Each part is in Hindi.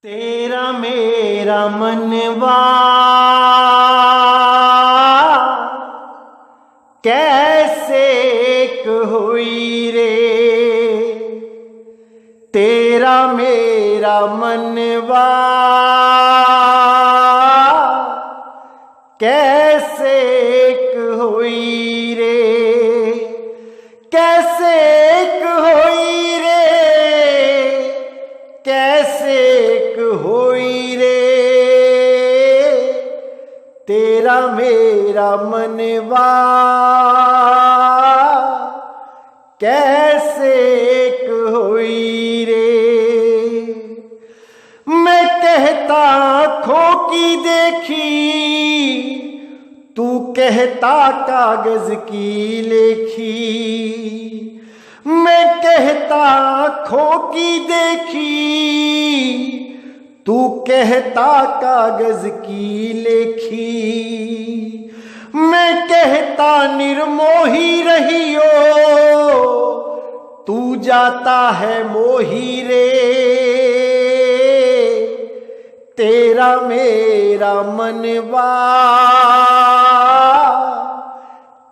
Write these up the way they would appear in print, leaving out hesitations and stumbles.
तेरा मेरा मनवा कैसे एक हुई रे। तेरा मेरा मनवा कैसे एक हुई रे। कैसे एक हुई रे। कैसे एक हुई रे। तेरा मेरा मनवा कैसे एक हुई रे। मैं कहता आँखों की देखी, तू कहता कागज की लेखी। मैं कहता आँखों की देखी, तू कहता कागज की लेखी। मैं कहता निर्मोही रहियो, तू जाता है मोही रे। तेरा मेरा मनवा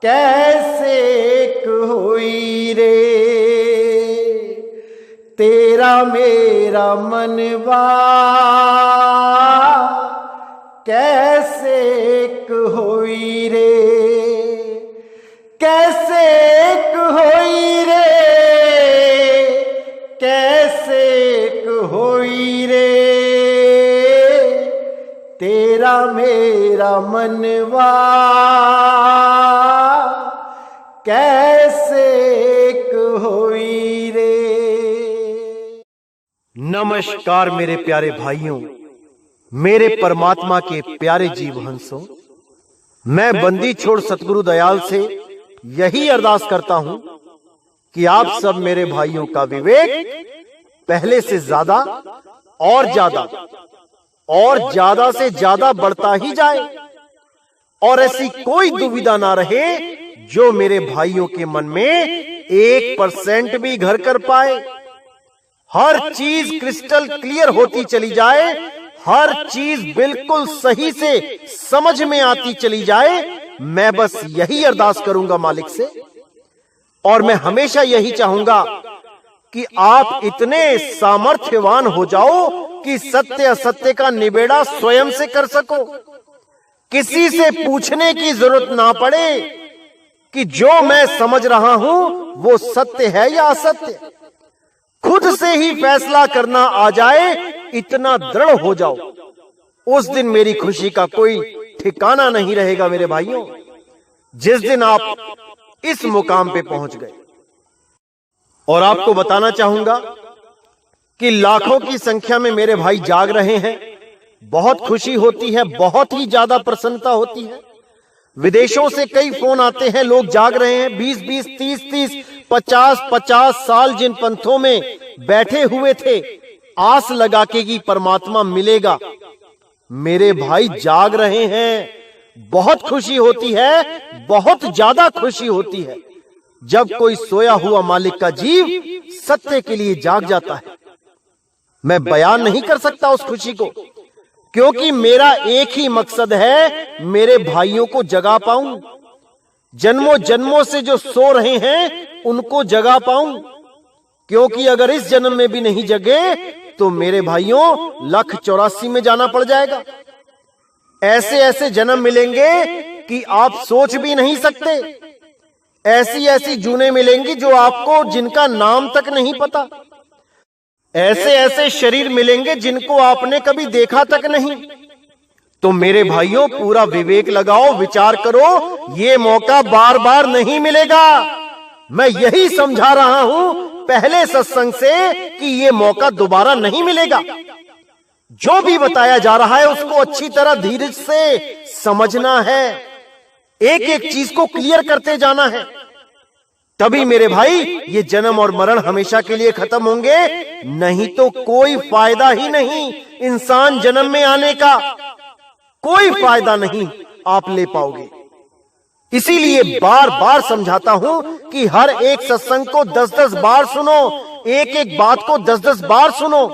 कैसे एक हुई रे। तेरा मेरा मनवा कैसे एक हुई रे। कैसे एक हुई रे। कैसे एक हुई रे। तेरा मेरा मनवा कैसे एक हुई रे। नमस्कार मेरे प्यारे भाइयों, मेरे परमात्मा के प्यारे जीव हंसों। मैं बंदी छोड़ सतगुरु दयाल से यही अरदास करता हूं कि आप सब मेरे भाइयों का विवेक पहले से ज्यादा और ज्यादा से ज्यादा बढ़ता ही जाए, और ऐसी कोई दुविधा ना रहे जो मेरे भाइयों के मन में 1% भी घर कर पाए। हर चीज क्रिस्टल क्लियर होती चली जाए, हर चीज बिल्कुल सही से समझ में आती चली जाए। मैं बस यही अरदास करूंगा मालिक से, और मैं हमेशा यही चाहूंगा कि आप इतने सामर्थ्यवान हो जाओ कि सत्य असत्य का निबेड़ा स्वयं से कर सको। किसी से पूछने की जरूरत ना पड़े कि जो मैं समझ रहा हूं वो सत्य है या असत्य। खुद से ही फैसला करना आ जाए, इतना दृढ़ हो जाओ। उस दिन मेरी खुशी का कोई ठिकाना नहीं रहेगा मेरे भाइयों, जिस दिन आप इस मुकाम पे पहुंच गए। और आपको बताना चाहूंगा कि लाखों की संख्या में मेरे भाई जाग रहे हैं। बहुत खुशी होती है, बहुत ही ज्यादा प्रसन्नता होती है। विदेशों से कई फोन आते हैं, लोग जाग रहे हैं। 20-20, 30-30, 50-50 साल जिन पंथों में बैठे हुए थे, आस लगा के कि परमात्मा मिलेगा, मेरे भाई जाग रहे हैं। बहुत खुशी होती है, बहुत ज्यादा खुशी होती है जब कोई सोया हुआ मालिक का जीव सत्य के लिए जाग जाता है। मैं बयान नहीं कर सकता उस खुशी को, क्योंकि मेरा एक ही मकसद है, मेरे भाइयों को जगा पाऊं। जन्मों जन्मों से जो सो रहे हैं उनको जगा पाऊं, क्योंकि अगर इस जन्म में भी नहीं जगे तो मेरे भाइयों 184 में जाना पड़ जाएगा। ऐसे ऐसे जन्म मिलेंगे कि आप सोच भी नहीं सकते। ऐसी ऐसी जूने मिलेंगी जो आपको जिनका नाम तक नहीं पता। ऐसे ऐसे शरीर मिलेंगे जिनको आपने कभी देखा तक नहीं। तो मेरे भाइयों, पूरा विवेक लगाओ, विचार करो, ये मौका बार बार नहीं मिलेगा। मैं यही समझा रहा हूं पहले सत्संग से कि ये मौका दोबारा नहीं मिलेगा। जो भी बताया जा रहा है उसको अच्छी तरह धीरज से समझना है, एक एक चीज को क्लियर करते जाना है। तभी मेरे भाई ये जन्म और मरण हमेशा के लिए खत्म होंगे, नहीं तो कोई फायदा ही नहीं। इंसान जन्म में आने का कोई फायदा नहीं आप ले पाओगे। इसीलिए बार बार समझाता हूं कि हर एक सत्संग को 10-10 बार सुनो, एक एक बात को 10-10 बार सुनो।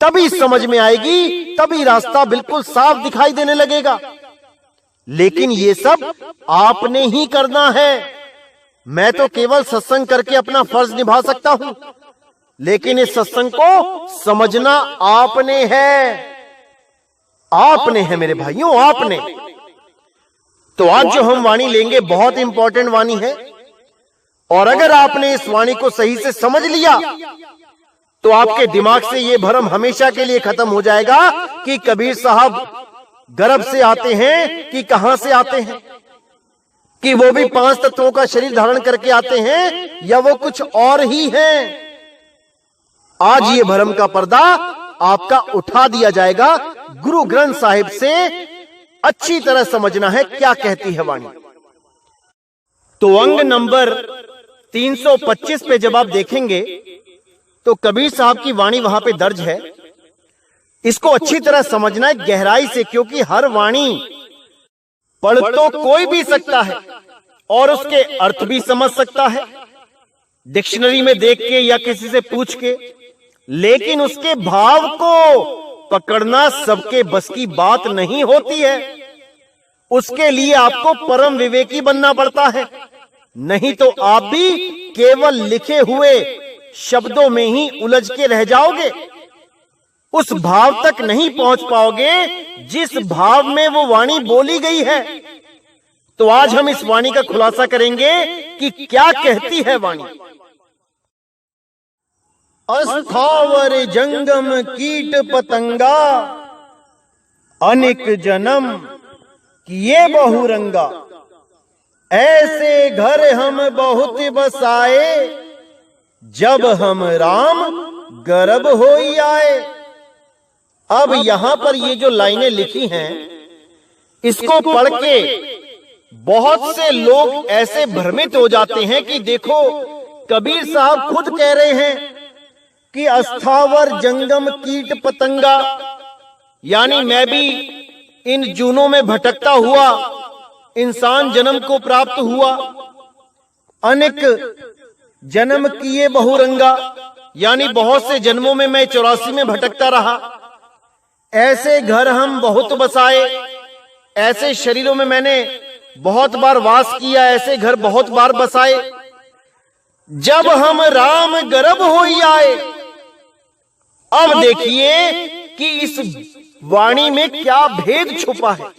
तभी समझ में आएगी, तभी रास्ता बिल्कुल साफ दिखाई देने लगेगा। लेकिन ये सब आपने ही करना है। मैं तो केवल सत्संग करके अपना फर्ज निभा सकता हूं, लेकिन इस सत्संग को समझना आपने है। आपने है मेरे भाइयों, आपने। तो आज जो हम वाणी लेंगे बहुत इंपॉर्टेंट वाणी है, और अगर आपने इस वाणी को सही से समझ लिया तो आपके दिमाग से यह भ्रम हमेशा के लिए खत्म हो जाएगा कि कबीर साहब गर्भ से आते हैं कि कहां से आते हैं, कि वो भी 5 तत्वों का शरीर धारण करके आते हैं या वो कुछ और ही हैं। आज ये भ्रम का पर्दा आपका उठा दिया जाएगा। गुरु ग्रंथ साहिब से अच्छी तरह समझना है क्या कहती है वाणी। तो अंग नंबर 325 पे जब आप देखेंगे तो कबीर साहब की वाणी वहां पे दर्ज है। इसको अच्छी तरह समझना है गहराई से, क्योंकि हर वाणी पढ़ तो कोई भी सकता है और उसके अर्थ भी समझ सकता है डिक्शनरी में देख के या किसी से पूछ के, लेकिन उसके भाव को पकड़ना सबके बस की बात नहीं होती है। उसके लिए आपको परम विवेकी बनना पड़ता है, नहीं तो आप भी केवल लिखे हुए शब्दों में ही उलझ के रह जाओगे। उस भाव तक नहीं पहुंच पाओगे जिस भाव में वो वाणी बोली गई है। तो आज हम इस वाणी का खुलासा करेंगे कि क्या कहती है वाणी। अस्थावर जंगम कीट पतंगा, अनेक जन्म किए बहुरंगा। ऐसे घर हम बहुत बसाए, जब हम राम गर्भ होई आए। अब यहां पर ये जो लाइनें लिखी हैं, इसको पढ़ के बहुत से लोग ऐसे भ्रमित हो जाते हैं कि देखो कबीर साहब खुद कह रहे हैं कि अस्थावर जंगम कीट पतंगा, यानी मैं भी इन जूनों में भटकता हुआ इंसान जन्म को प्राप्त हुआ। अनेक जन्म किए बहुरंगा, यानी बहुत से जन्मों में मैं 84 में भटकता रहा। ऐसे घर हम बहुत बसाए, ऐसे शरीरों में मैंने बहुत बार वास किया, ऐसे घर बहुत बार बसाए। जब हम राम गर्भ होई आए। अब देखिए कि इस वाणी में क्या भेद छुपा है।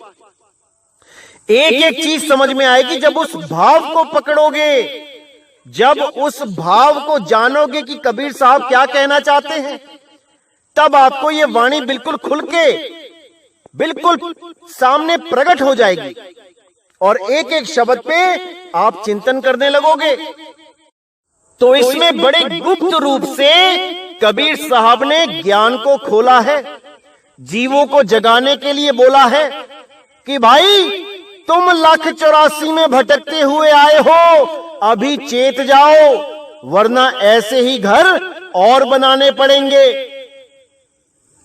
एक एक चीज समझ में आएगी जब उस भाव को पकड़ोगे, जब उस भाव को जानोगे कि कबीर साहब क्या कहना चाहते हैं, तब आपको ये वाणी बिल्कुल खुल के बिल्कुल सामने प्रकट हो जाएगी और एक एक शब्द पे आप चिंतन करने लगोगे। तो इसमें बड़े गुप्त रूप से कबीर साहब ने ज्ञान को खोला है, जीवों को जगाने के लिए बोला है कि भाई तुम 1,84,000 में भटकते हुए आए हो, अभी चेत जाओ, वरना ऐसे ही घर और बनाने पड़ेंगे।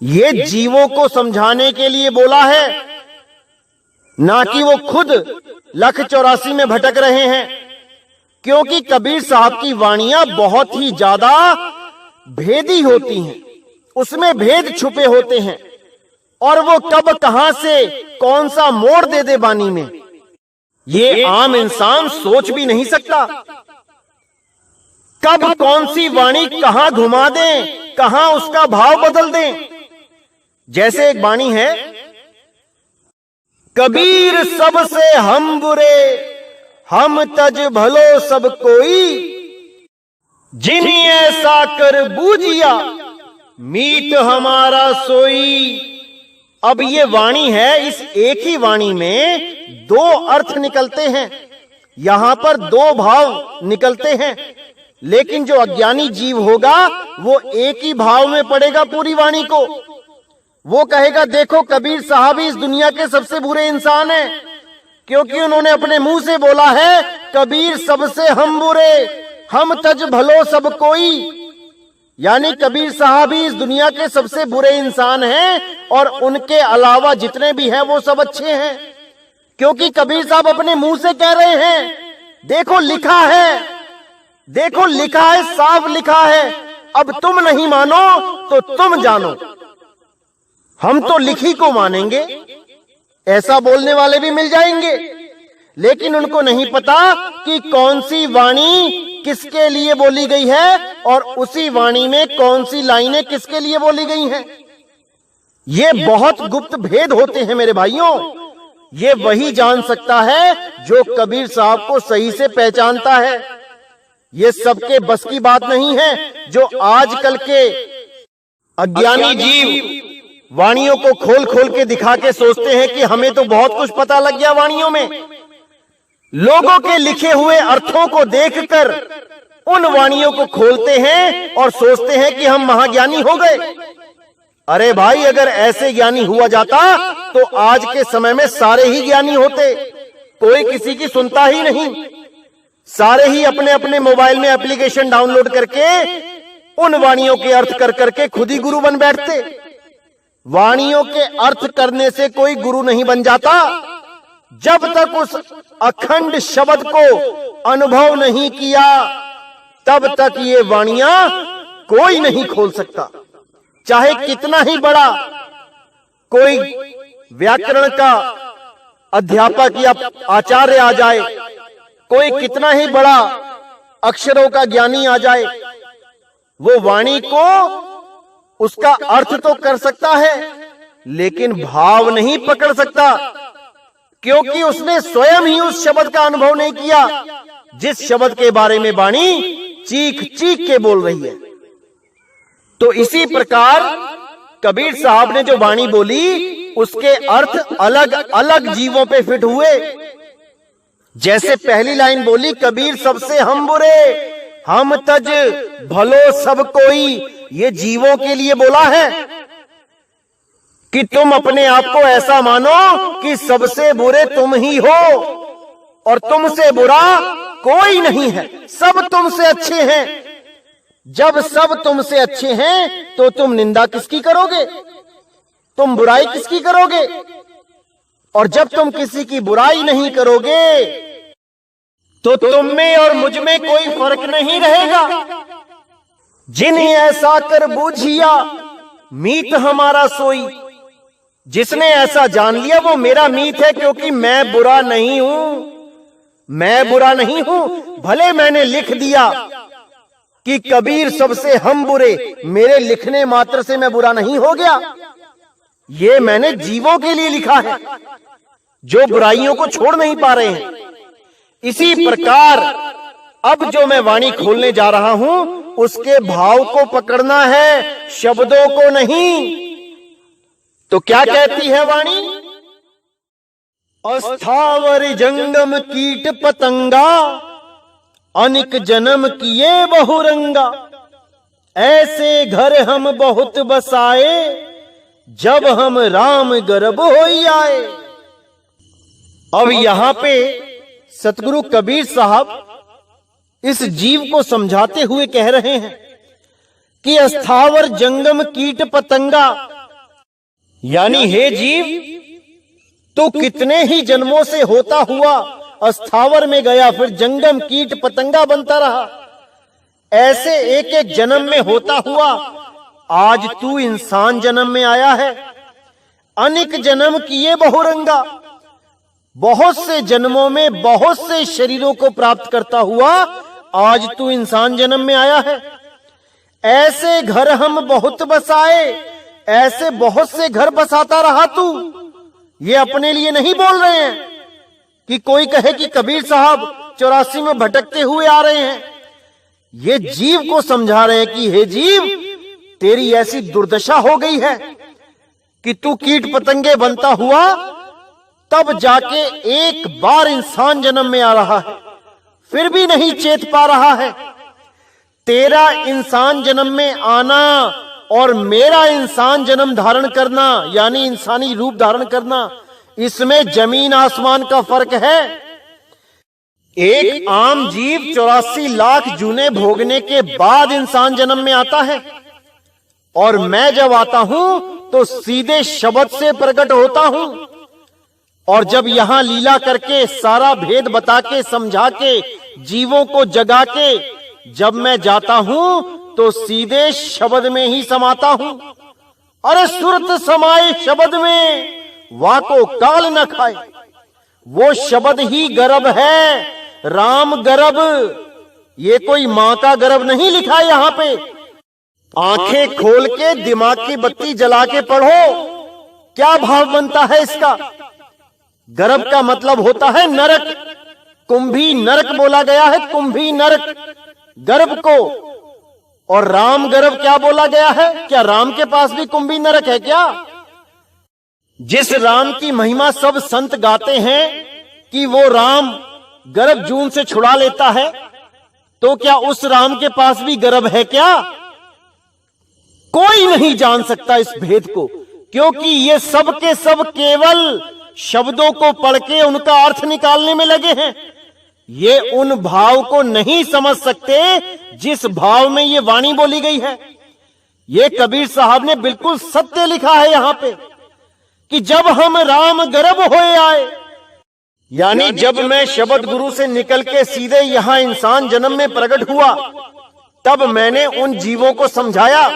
ये जीवों को समझाने के लिए बोला है, ना कि वो खुद 1,84,000 में भटक रहे हैं। क्योंकि कबीर साहब की वाणियां बहुत ही ज्यादा भेदी होती हैं, उसमें भेद छुपे होते हैं और वो कब कहां से कौन सा मोड़ दे दे वाणी में, ये आम इंसान सोच भी नहीं सकता। कब कौन सी वाणी कहां घुमा दें, कहां उसका भाव बदल दें। जैसे एक वाणी है, कबीर सबसे हम बुरे, हम तज भलो सब कोई, जिन्हीं ऐसा कर बूझिया, मीत हमारा सोई। अब ये वाणी है, इस एक ही वाणी में 2 अर्थ निकलते हैं, यहां पर 2 भाव निकलते हैं। लेकिन जो अज्ञानी जीव होगा वो एक ही भाव में पढ़ेगा पूरी वाणी को। वो कहेगा देखो कबीर साहब इस दुनिया के सबसे बुरे इंसान हैं, क्योंकि उन्होंने अपने मुंह से बोला है कबीर सबसे हम बुरे, हम तज भलो सब कोई। यानी कबीर साहब ही इस दुनिया के सबसे बुरे इंसान हैं और उनके अलावा जितने भी हैं वो सब अच्छे हैं। क्योंकि कबीर साहब अपने मुंह से कह रहे हैं, देखो लिखा है, देखो लिखा है, साफ लिखा है। अब तुम नहीं मानो तो तुम जानो। हम तो लिखी को मानेंगे, ऐसा बोलने वाले भी मिल जाएंगे, लेकिन उनको नहीं पता कि कौन सी वाणी किसके लिए बोली गई है और उसी वाणी में कौन सी लाइनें किसके लिए बोली गई हैं। ये बहुत गुप्त भेद होते हैं मेरे भाइयों। ये वही जान सकता है जो कबीर साहब को सही से पहचानता है। ये सबके बस की बात नहीं है जो आजकल के अज्ञानी जीव वाणियों को खोल खोल के दिखा के सोचते हैं कि हमें तो बहुत कुछ पता लग गया वाणियों में। लोगों के लिखे हुए अर्थों को देखकर उन वाणियों को खोलते हैं और सोचते हैं कि हम महाज्ञानी हो गए। अरे भाई, अगर ऐसे ज्ञानी हुआ जाता तो आज के समय में सारे ही ज्ञानी होते, कोई किसी की सुनता ही नहीं। सारे ही अपने अपने मोबाइल में एप्लीकेशन डाउनलोड करके उन वाणियों के अर्थ कर करके खुद ही गुरु बन बैठते। वाणियों के अर्थ करने से कोई गुरु नहीं बन जाता जब तक उस अखंड शब्द को अनुभव नहीं किया, तब तक ये वाणियां कोई नहीं खोल सकता। चाहे कितना ही बड़ा कोई व्याकरण का अध्यापक या आचार्य आ जाए, कोई कितना ही बड़ा अक्षरों का ज्ञानी आ जाए, वो वाणी को उसका अर्थ तो कर सकता है लेकिन भाव नहीं पकड़ सकता, क्योंकि उसने स्वयं ही उस शब्द का अनुभव नहीं किया जिस शब्द के बारे में वाणी चीख चीख के बोल रही है। तो इसी प्रकार कबीर साहब ने जो वाणी बोली उसके अर्थ अलग अलग जीवों पे फिट हुए। जैसे पहली लाइन बोली, कबीर सबसे हम बुरे हम तज भलो सब कोई, ये जीवों के लिए बोला है कि तुम अपने आप को ऐसा मानो कि सबसे बुरे तुम ही हो और तुमसे बुरा कोई नहीं है, सब तुमसे अच्छे हैं। जब सब तुमसे अच्छे हैं तो तुम निंदा किसकी करोगे, तुम बुराई किसकी करोगे? और जब तुम किसी की बुराई नहीं करोगे तो तुम में और मुझ में कोई फर्क नहीं रहेगा। जिन्हें ऐसा कर बूझिया मीत हमारा सोई, जिसने ऐसा जान लिया वो मेरा मीत है, क्योंकि मैं बुरा नहीं हूं, मैं बुरा नहीं हूं। भले मैंने लिख दिया कि कबीर सबसे हम बुरे, मेरे लिखने मात्र से मैं बुरा नहीं हो गया। ये मैंने जीवों के लिए लिखा है जो बुराइयों को छोड़ नहीं पा रहे हैं। इसी प्रकार अब जो मैं वाणी खोलने जा रहा हूं उसके भाव को पकड़ना है, शब्दों को नहीं। तो क्या कहती है वाणी? अस्थावर जंगम कीट पतंगा, अनिक जन्म किए बहुरंगा, ऐसे घर हम बहुत बसाए, जब हम राम गर्भ होई आए। अब यहां पे सतगुरु कबीर साहब इस जीव को समझाते हुए कह रहे हैं कि अस्थावर जंगम कीट पतंगा, यानी हे जीव, तू कितने ही जन्मों से होता हुआ अस्थावर में गया, फिर जंगम कीट पतंगा बनता रहा। ऐसे एक एक जन्म में होता हुआ आज तू इंसान जन्म में आया है। अनेक जन्म किए बहुरंगा, बहुत से जन्मों में बहुत से शरीरों को प्राप्त करता हुआ आज तू इंसान जन्म में आया है। ऐसे घर हम बहुत बसाए, ऐसे बहुत से घर बसाता रहा तू। ये अपने लिए नहीं बोल रहे हैं कि कोई कहे कि कबीर साहब 84 में भटकते हुए आ रहे हैं। ये जीव को समझा रहे हैं कि हे जीव, तेरी ऐसी दुर्दशा हो गई है कि तू कीट पतंगे बनता हुआ तब जाके एक बार इंसान जन्म में आ रहा है, फिर भी नहीं चेत पा रहा है। तेरा इंसान जन्म में आना और मेरा इंसान जन्म धारण करना, यानी इंसानी रूप धारण करना, इसमें जमीन आसमान का फर्क है। एक आम जीव 84 लाख जूने भोगने के बाद इंसान जन्म में आता है, और मैं जब आता हूं तो सीधे शब्द से प्रकट होता हूं। और जब यहां लीला करके सारा भेद बता के समझा के जीवों को जगा के जब मैं जाता हूं तो सीधे शब्द में ही समाता हूं। अरे सुरत समाए शब्द में, वाको काल न खाए। वो शब्द ही गर्भ है, राम गर्भ। ये कोई मां का गर्भ नहीं लिखा है यहां पे। आंखें खोल के दिमाग की बत्ती जला के पढ़ो, क्या भाव बनता है इसका। गर्भ का मतलब होता है नरक। कुंभी नरक बोला गया है, कुंभी नरक गर्भ को। और राम गर्भ क्या बोला गया है? क्या राम के पास भी कुंभी नरक है क्या? जिस राम की महिमा सब संत गाते हैं कि वो राम गर्भ जून से छुड़ा लेता है, तो क्या उस राम के पास भी गर्भ है क्या? कोई नहीं जान सकता इस भेद को, क्योंकि ये सब के सब केवल शब्दों को पढ़ के उनका अर्थ निकालने में लगे हैं। ये उन भाव को नहीं समझ सकते जिस भाव में ये वाणी बोली गई है। ये कबीर साहब ने बिल्कुल सत्य लिखा है यहां पे कि जब हम राम गर्भ होए आए, यानी जब मैं शब्द गुरु से निकल के सीधे यहां इंसान जन्म में प्रकट हुआ, तब मैंने उन जीवों को समझाया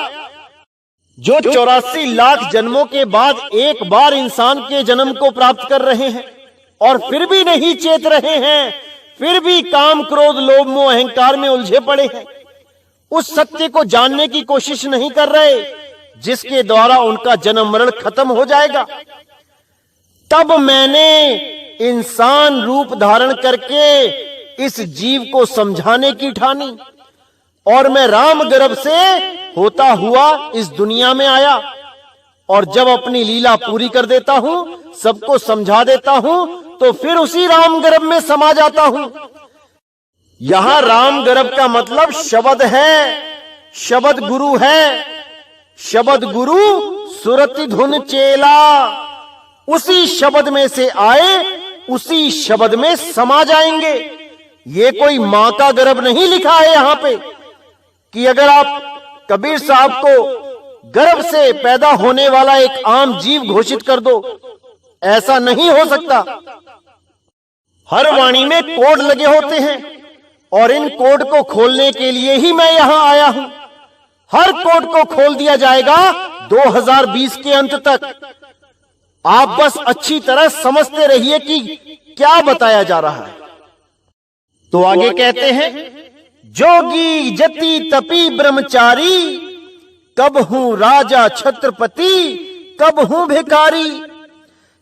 जो 84 लाख जन्मों के बाद एक बार इंसान के जन्म को प्राप्त कर रहे हैं और फिर भी नहीं चेत रहे हैं, फिर भी काम क्रोध लोभ मोह अहंकार में उलझे पड़े हैं। उस सत्य को जानने की कोशिश नहीं कर रहे जिसके द्वारा उनका जन्म मरण खत्म हो जाएगा। तब मैंने इंसान रूप धारण करके इस जीव को समझाने की ठानी और मैं राम गर्भ से होता हुआ इस दुनिया में आया। और जब अपनी लीला पूरी कर देता हूं, सबको समझा देता हूं, तो फिर उसी राम गर्भ में समा जाता हूं। यहां राम गर्भ का मतलब शब्द है, शब्द गुरु है। शब्द गुरु सुरति धुन चेला, उसी शब्द में से आए, उसी शब्द में समा जाएंगे। ये कोई मां का गर्भ नहीं लिखा है यहां पे कि अगर आप कबीर साहब को गर्भ से पैदा होने वाला एक आम जीव घोषित कर दो, ऐसा नहीं हो सकता। हर वाणी में कोड लगे होते हैं और इन कोड को खोलने के लिए ही मैं यहां आया हूं। हर कोड को खोल दिया जाएगा 2020 के अंत तक। आप बस अच्छी तरह समझते रहिए कि क्या बताया जा रहा है। तो आगे कहते हैं, जोगी जति तपी ब्रह्मचारी, कब हूं राजा छत्रपति, कब हूं भिखारी।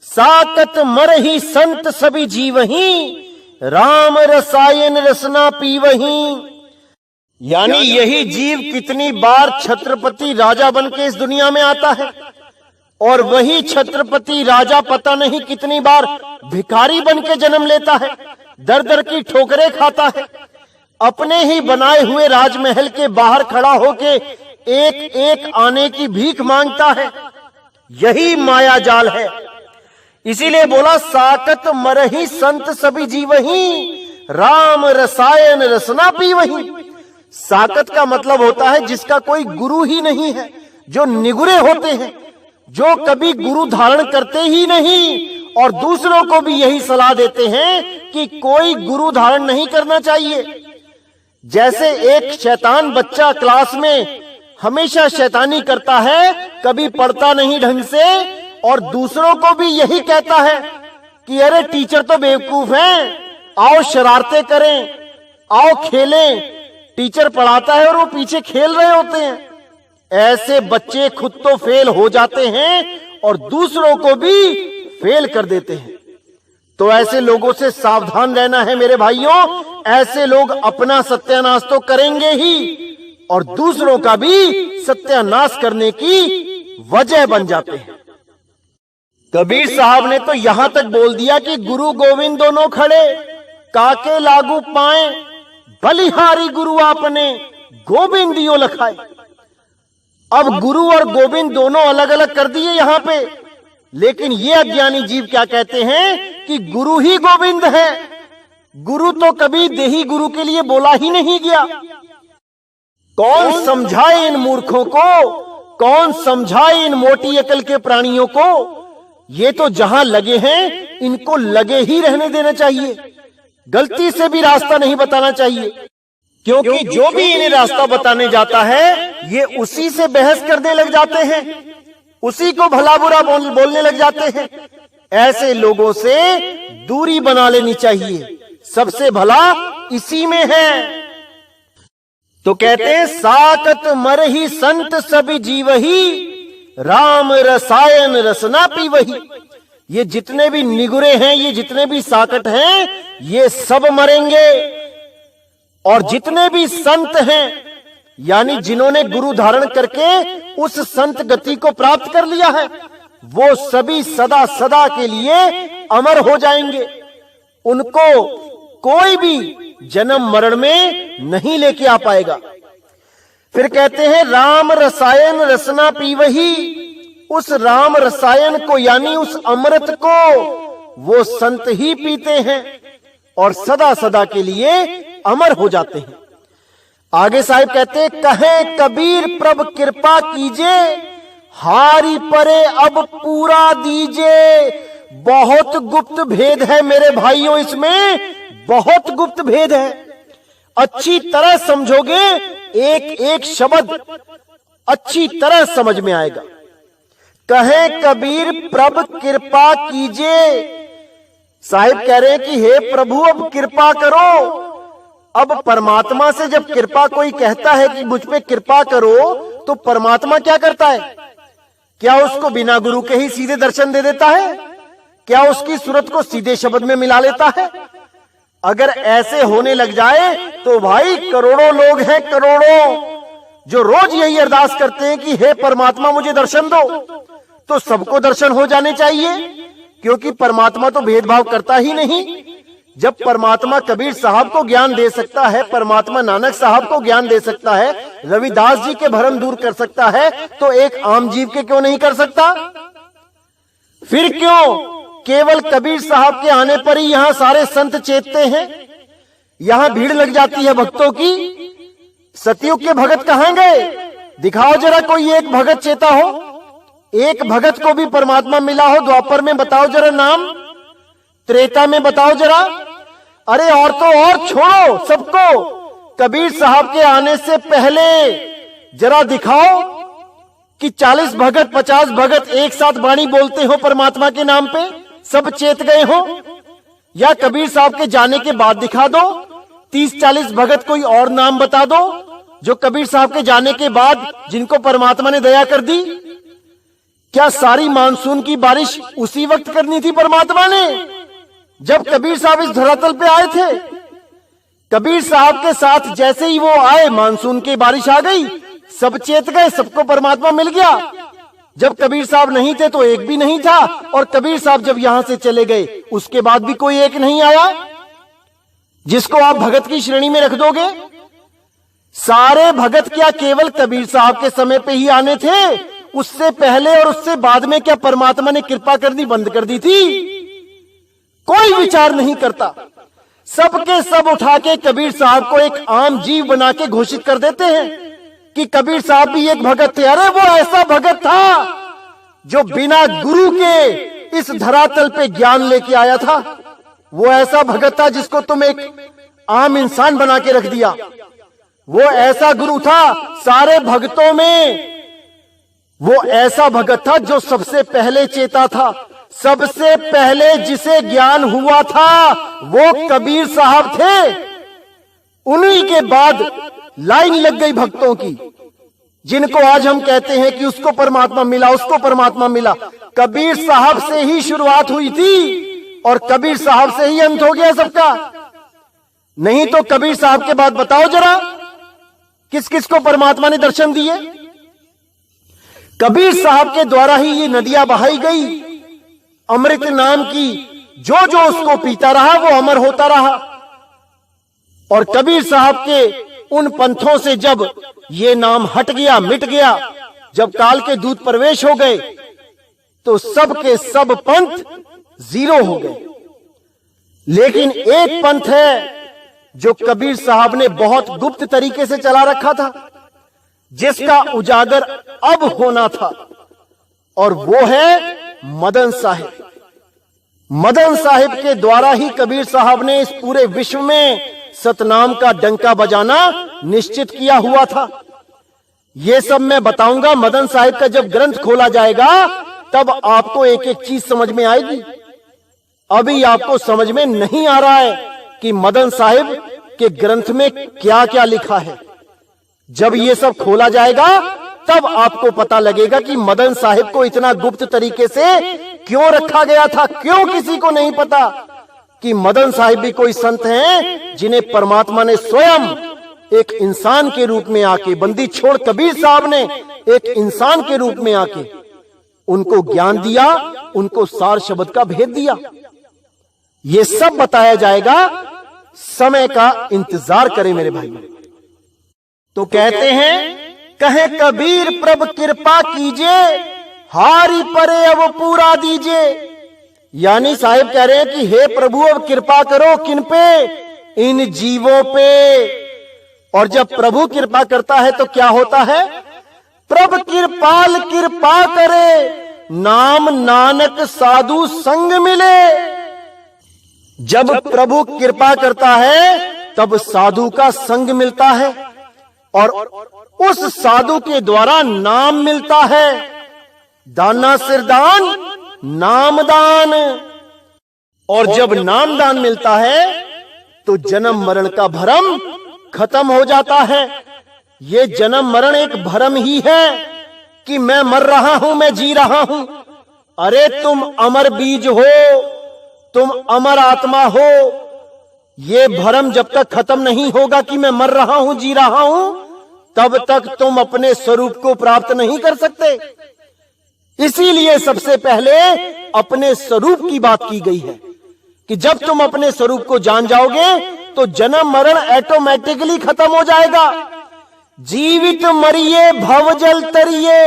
साकत मरही संत सभी जीवही, राम रसायन रसना पीवही। यानी यही जीव कितनी बार छत्रपति राजा बन के इस दुनिया में आता है और वही छत्रपति राजा पता नहीं कितनी बार भिखारी बन के जन्म लेता है, दर दर की ठोकरें खाता है, अपने ही बनाए हुए राजमहल के बाहर खड़ा होके एक एक आने की भीख मांगता है। यही माया जाल है। इसीलिए बोला, साकत मरही संत सभी जीवही, राम रसायन रसना पीवही। साकत का मतलब होता है जिसका कोई गुरु ही नहीं है, जो निगुरे होते हैं, जो कभी गुरु धारण करते ही नहीं और दूसरों को भी यही सलाह देते हैं कि कोई गुरु धारण नहीं करना चाहिए। जैसे एक शैतान बच्चा क्लास में हमेशा शैतानी करता है, कभी पढ़ता नहीं ढंग से और दूसरों को भी यही कहता है कि अरे टीचर तो बेवकूफ हैं, आओ शरारतें करें, आओ खेलें। टीचर पढ़ाता है और वो पीछे खेल रहे होते हैं। ऐसे बच्चे खुद तो फेल हो जाते हैं और दूसरों को भी फेल कर देते हैं। तो ऐसे लोगों से सावधान रहना है मेरे भाइयों। ऐसे लोग अपना सत्यानाश तो करेंगे ही और दूसरों का भी सत्यानाश करने की वजह बन जाते हैं। कबीर साहब ने तो यहां तक बोल दिया कि गुरु गोविंद दोनों खड़े, काके लागू पाए, बलिहारी गुरु आपने गोविंदियो लखाए। अब गुरु और गोविंद दोनों अलग अलग कर दिए यहां पे, लेकिन ये अज्ञानी जीव क्या कहते हैं कि गुरु ही गोविंद है। गुरु तो कभी देही गुरु के लिए बोला ही नहीं गया। कौन समझाए इन मूर्खों को, कौन समझाए इन मोटी अकल के प्राणियों को। ये तो जहां लगे हैं इनको लगे ही रहने देना चाहिए, गलती से भी रास्ता नहीं बताना चाहिए, क्योंकि जो भी इन्हें रास्ता बताने जाता है ये उसी से बहस करने लग जाते हैं, उसी को भला बुरा बोलने लग जाते हैं। ऐसे लोगों से दूरी बना लेनी चाहिए, सबसे भला इसी में है। तो कहते हैं साकत मर ही संत सभी जीवही, राम रसायन रसना पीवही। ये जितने भी निगुरे हैं, ये जितने भी साकट हैं, ये सब मरेंगे। और जितने भी संत हैं, यानी जिन्होंने गुरु धारण करके उस संत गति को प्राप्त कर लिया है, वो सभी सदा सदा के लिए अमर हो जाएंगे। उनको कोई भी जन्म मरण में नहीं लेके आ पाएगा। फिर कहते हैं राम रसायन रसना पीवही। उस राम रसायन को यानी उस अमृत को वो संत ही पीते हैं और सदा सदा के लिए अमर हो जाते हैं। आगे साहिब कहते हैं कहे कबीर प्रभ कृपा कीजे, हारी परे अब पूरा दीजे। बहुत गुप्त भेद है मेरे भाइयों, इसमें बहुत गुप्त भेद है। अच्छी तरह समझोगे, एक एक शब्द अच्छी तरह समझ में आएगा। कहे कबीर प्रभ कृपा कीजे। साहिब कह रहे हैं कि हे प्रभु अब कृपा करो। अब परमात्मा से जब कृपा कोई कहता है कि मुझ पे कृपा करो, तो परमात्मा क्या करता है? क्या उसको बिना गुरु के ही सीधे दर्शन दे देता है? क्या उसकी सूरत को सीधे शब्द में मिला लेता है? अगर ऐसे होने लग जाए तो भाई करोड़ों लोग हैं, करोड़ों, जो रोज यही अरदास करते हैं कि हे परमात्मा मुझे दर्शन दो। तो सबको दर्शन हो जाने चाहिए, क्योंकि परमात्मा तो भेदभाव करता ही नहीं। जब परमात्मा कबीर साहब को ज्ञान दे सकता है, परमात्मा नानक साहब को ज्ञान दे सकता है, रविदास जी के भ्रम दूर कर सकता है, तो एक आम जीव के क्यों नहीं कर सकता? फिर क्यों केवल कबीर साहब के आने पर ही यहां सारे संत चेतते हैं, यहां भीड़ लग जाती है भक्तों की? सतयुग के भगत कहां गए? दिखाओ जरा कोई एक भगत चेता हो, एक भगत को भी परमात्मा मिला हो। द्वापर में बताओ जरा नाम, त्रेता में बताओ जरा। अरे और तो और छोड़ो सबको, कबीर साहब के आने से पहले जरा दिखाओ कि 40 भगत 50 भगत एक साथ वाणी बोलते हो परमात्मा के नाम पे, सब चेत गए हो। या कबीर साहब के जाने के बाद दिखा दो, 30-40 भगत कोई और नाम बता दो जो कबीर साहब के जाने के बाद जिनको परमात्मा ने दया कर दी। क्या सारी मानसून की बारिश उसी वक्त करनी थी परमात्मा ने जब कबीर साहब इस धरातल पे आए थे? कबीर साहब के साथ जैसे ही वो आए, मानसून की बारिश आ गई, सब चेत गए, सबको परमात्मा मिल गया। जब कबीर साहब नहीं थे तो एक भी नहीं था, और कबीर साहब जब यहां से चले गए उसके बाद भी कोई एक नहीं आया जिसको आप भगत की श्रेणी में रख दोगे। सारे भगत क्या केवल कबीर साहब के समय पे ही आने थे? उससे पहले और उससे बाद में क्या परमात्मा ने कृपा करनी बंद कर दी थी? कोई विचार नहीं करता। सबके सब उठा के कबीर साहब को एक आम जीव बना के घोषित कर देते हैं कि कबीर साहब भी एक भगत थे। अरे वो ऐसा भगत था जो बिना गुरु के इस धरातल पे ज्ञान लेके आया था। वो ऐसा भगत था जिसको तुम एक आम इंसान बना के रख दिया। वो ऐसा गुरु था, सारे भक्तों में वो ऐसा भगत था जो सबसे पहले चेता था। सबसे पहले जिसे ज्ञान हुआ था वो कबीर साहब थे। उन्हीं के बाद लाइन लग गई भक्तों की, जिनको आज हम कहते हैं कि उसको परमात्मा मिला, उसको परमात्मा मिला। कबीर साहब से ही शुरुआत हुई थी और कबीर साहब से ही अंत हो गया सबका। नहीं तो कबीर साहब के बाद बताओ जरा किस किस को परमात्मा ने दर्शन दिए? कबीर साहब के द्वारा ही ये नदियां बहाई गई अमृत नाम की। जो जो उसको पीता रहा वो अमर होता रहा। और कबीर साहब के उन पंथों से जब ये नाम हट गया, मिट गया, जब काल के दूत प्रवेश हो गए, तो सब के सब पंथ जीरो हो गए। लेकिन एक पंथ है जो कबीर साहब ने बहुत गुप्त तरीके से चला रखा था, जिसका उजागर अब होना था, और वो है मदन साहिब। मदन साहिब के द्वारा ही कबीर साहब ने इस पूरे विश्व में सतनाम का डंका बजाना निश्चित किया हुआ था। ये सब मैं बताऊंगा। मदन साहिब का जब ग्रंथ खोला जाएगा तब आपको एक एक चीज समझ में आएगी। अभी आपको समझ में नहीं आ रहा है कि मदन साहिब के ग्रंथ में क्या क्या लिखा है। जब ये सब खोला जाएगा तब आपको पता लगेगा कि मदन साहिब को इतना गुप्त तरीके से क्यों रखा गया था। क्यों किसी को नहीं पता कि मदन साहिब भी कोई संत हैं जिन्हें परमात्मा ने स्वयं एक इंसान के रूप में आके, बंदी छोड़ कबीर साहब ने एक इंसान के रूप में आके उनको ज्ञान दिया, उनको सार शब्द का भेद दिया। ये सब बताया जाएगा। समय का इंतजार करें मेरे भाई। तो कहते हैं, कहे कबीर प्रभ कृपा कीजिए, हारी परे अब पूरा दीजिए। यानी साहिब कह रहे हैं कि हे प्रभु अब कृपा करो किन पे? इन जीवों पे। और जब प्रभु कृपा करता है तो क्या होता है? प्रभ कृपाल कृपा करे, नाम नानक साधु संग मिले। जब प्रभु कृपा करता है तब साधु का संग मिलता है और उस साधु के द्वारा नाम मिलता है। दाना सिरदान नामदान। और जब नामदान मिलता है तो जन्म मरण का भ्रम खत्म हो जाता है। ये जन्म मरण एक भ्रम ही है कि मैं मर रहा हूं, मैं जी रहा हूं। अरे तुम अमर बीज हो, तुम अमर आत्मा हो। ये भ्रम जब तक खत्म नहीं होगा कि मैं मर रहा हूं, जी रहा हूं, तब तक तुम अपने स्वरूप को प्राप्त नहीं कर सकते। इसीलिए सबसे पहले अपने स्वरूप की बात की गई है कि जब तुम अपने स्वरूप को जान जाओगे तो जन्म मरण ऑटोमेटिकली खत्म हो जाएगा। जीवित मरिए भवजल तरिए।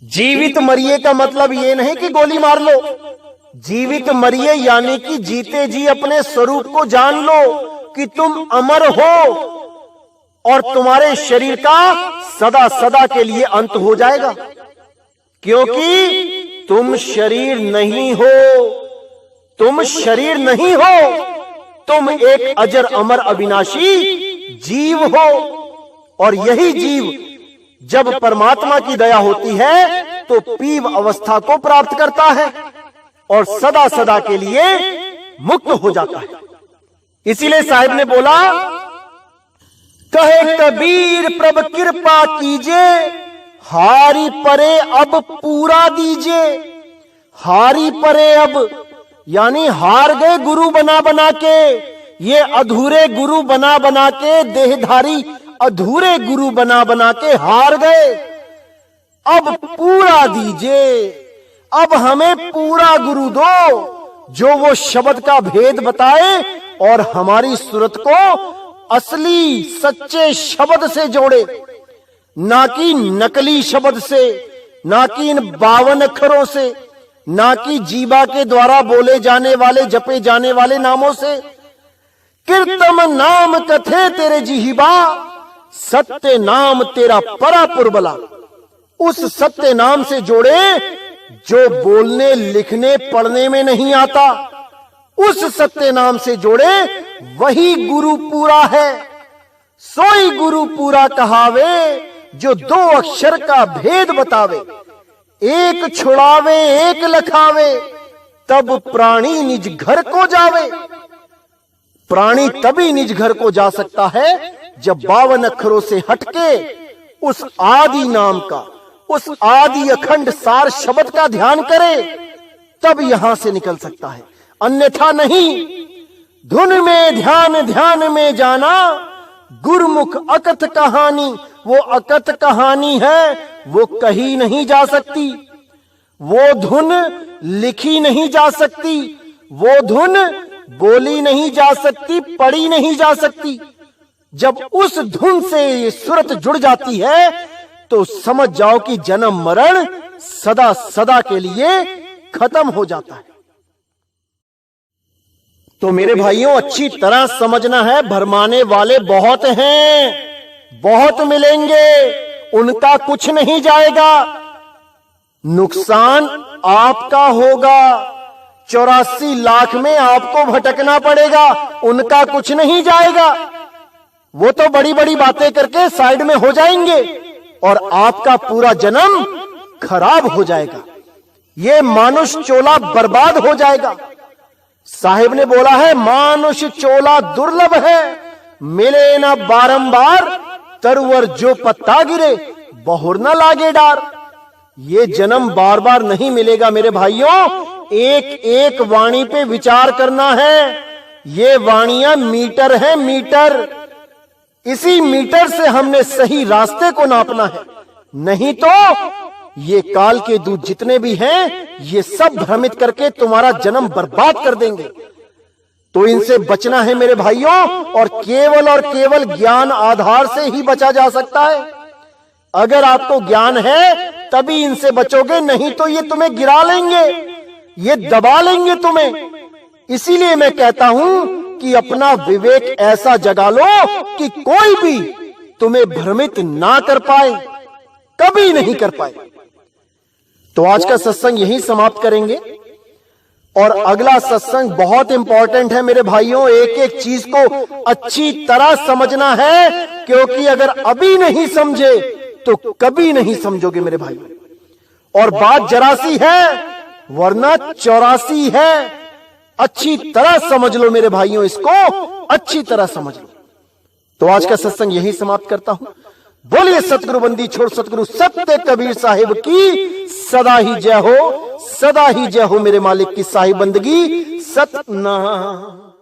जीवित मरिए का मतलब ये नहीं कि गोली मार लो। जीवित मरिए यानी कि जीते जी अपने स्वरूप को जान लो कि तुम अमर हो और तुम्हारे शरीर का सदा सदा के लिए अंत हो जाएगा, क्योंकि तुम शरीर नहीं हो। तुम शरीर नहीं हो, तुम एक अजर अमर अविनाशी जीव हो। और यही जीव जब परमात्मा की दया होती है तो पीव अवस्था को प्राप्त करता है और सदा सदा के लिए मुक्त हो जाता है। इसीलिए साहिब ने बोला, कहे कबीर प्रभ कृपा कीजिए, हारी परे अब पूरा दीजिए। हारी परे अब यानी हार गए गुरु बना बना के। ये अधूरे गुरु बना बना के, देहधारी अधूरे गुरु बना बना के हार गए। अब पूरा दीजिए, अब हमें पूरा गुरु दो जो वो शब्द का भेद बताए और हमारी सूरत को असली सच्चे शब्द से जोड़े, ना कि नकली शब्द से, ना कि इन 52 अक्षरों से, ना कि जीवा के द्वारा बोले जाने वाले, जपे जाने वाले नामों से। कीर्तम नाम कथे तेरे जिहिबा, सत्य नाम तेरा परापुर बला। उस सत्य नाम से जोड़े जो बोलने लिखने पढ़ने में नहीं आता। उस सत्य नाम से जोड़े, वही गुरु पूरा है। सोई गुरु पूरा कहावे, जो 2 अक्षर का भेद बतावे। एक छुड़ावे एक लखावे, तब प्राणी निज घर को जावे। प्राणी तभी निज घर को जा सकता है जब 52 अक्षरों से हटके उस आदि नाम का, उस आदि अखंड सार शब्द का ध्यान करे, तब यहां से निकल सकता है, अन्यथा नहीं। धुन में ध्यान, ध्यान में जाना, गुरमुख अकथ कहानी। वो अकथ कहानी है, वो कही नहीं जा सकती। वो धुन लिखी नहीं जा सकती। वो धुन बोली नहीं जा सकती, पढ़ी नहीं जा सकती। जब उस धुन से ये सूरत जुड़ जाती है तो समझ जाओ कि जन्म मरण सदा सदा के लिए खत्म हो जाता है। तो मेरे भाइयों, अच्छी तरह समझना है, भरमाने वाले बहुत हैं, बहुत मिलेंगे, उनका कुछ नहीं जाएगा। नुकसान आपका होगा। 84 लाख में आपको भटकना पड़ेगा, उनका कुछ नहीं जाएगा। वो तो बड़ी बड़ी बातें करके साइड में हो जाएंगे और आपका पूरा जन्म खराब हो जाएगा। ये मानुष चोला बर्बाद हो जाएगा। साहिब ने बोला है, मानुष चोला दुर्लभ है, मिले ना बारंबार, तरवर जो पत्ता गिरे बहुर न लागे डार। ये जन्म बार बार नहीं मिलेगा मेरे भाइयों। एक एक वाणी पे विचार करना है। ये वाणियां मीटर है, मीटर। इसी मीटर से हमने सही रास्ते को नापना है, नहीं तो ये काल के दूत जितने भी हैं, ये सब भ्रमित करके तुम्हारा जन्म बर्बाद कर देंगे। तो इनसे बचना है मेरे भाइयों, और केवल ज्ञान आधार से ही बचा जा सकता है। अगर आपको ज्ञान है तभी इनसे बचोगे, नहीं तो ये तुम्हें गिरा लेंगे, ये दबा लेंगे तुम्हें। इसीलिए मैं कहता हूं कि अपना विवेक ऐसा जगा लो कि कोई भी तुम्हें भ्रमित ना कर पाए, कभी नहीं कर पाए। तो आज का सत्संग यहीं समाप्त करेंगे, और अगला सत्संग बहुत इंपॉर्टेंट है मेरे भाइयों। एक एक चीज को अच्छी तरह समझना है, क्योंकि अगर अभी नहीं समझे तो कभी नहीं समझोगे मेरे भाइयों। और बात जरा सी है वरना 84 है। अच्छी तरह समझ लो मेरे भाइयों, इसको अच्छी तरह समझ लो। तो आज का सत्संग यही समाप्त करता हूं। बोलिए सतगुरु बंदी छोड़ सतगुरु सत्य कबीर साहिब की सदा ही जय हो, सदा ही जय हो। मेरे मालिक की साहिब बंदगी सतनाम।